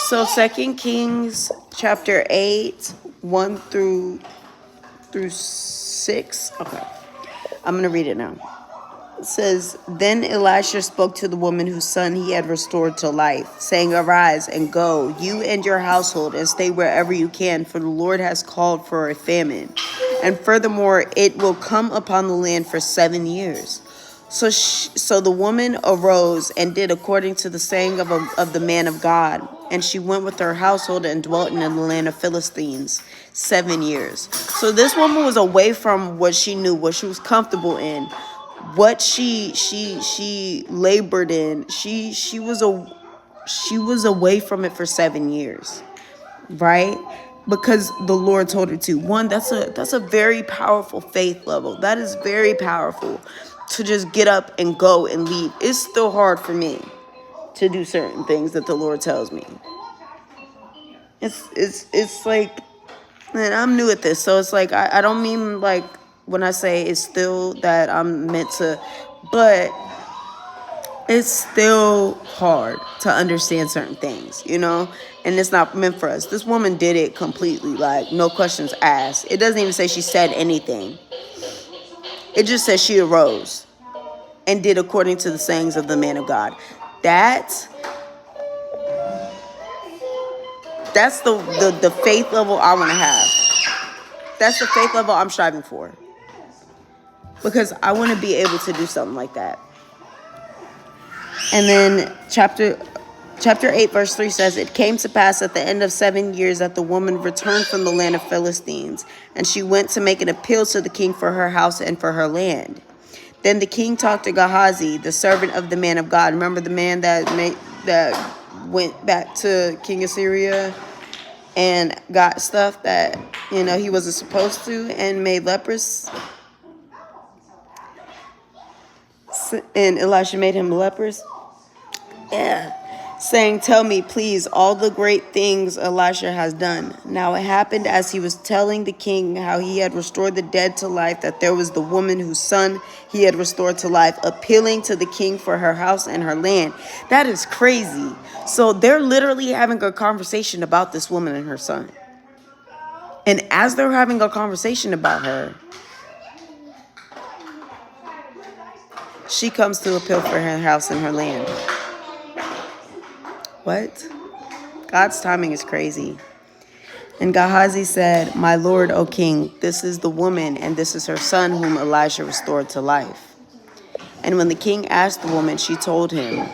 So 2 Kings chapter 8, 1 through 6. Okay. I'm going to read it now. It says, Then Elisha spoke to the woman whose son he had restored to life, saying, Arise and go, you and your household, and stay wherever you can, for the Lord has called for a famine. And furthermore, it will come upon the land for 7 years. So the woman arose and did according to the saying of the man of God. And she went with her household and dwelt in the land of Philistines 7 years. So this woman was away from what she knew, what she was comfortable in, what she labored in. She was away from it for 7 years, right? Because the Lord told her to. One, that's a very powerful faith level. That is very powerful, to just get up and go and leave. It's still hard for me to do certain things that the Lord tells me. It's like, man, I'm new at this, so it's like I don't mean like when I say it's still that I'm meant to, but it's still hard to understand certain things, and it's not meant for us. This woman did it completely, like no questions asked. It doesn't even say she said anything. It just says she arose and did according to the sayings of the man of God. That's the faith level I want to have. That's the faith level I'm striving for, because I want to be able to do something like that. And then chapter 8 verse 3 says, It came to pass at the end of 7 years that the woman returned from the land of Philistines, and she went to make an appeal to the king for her house and for her land. Then the king talked to Gehazi, the servant of the man of God. Remember the man that went back to King of Syria and got stuff that he wasn't supposed to, and made lepers. And Elisha made him lepers. Yeah. Saying, Tell me, please, all the great things Elisha has done. Now it happened as he was telling the king how he had restored the dead to life, that there was the woman whose son he had restored to life, appealing to the king for her house and her land. That is crazy. So they're literally having a conversation about this woman and her son. And as they're having a conversation about her, she comes to appeal for her house and her land. What? God's timing is crazy. And Gehazi said, My lord, O king, this is the woman, and this is her son whom Elisha restored to life. And when the king asked the woman, she told him.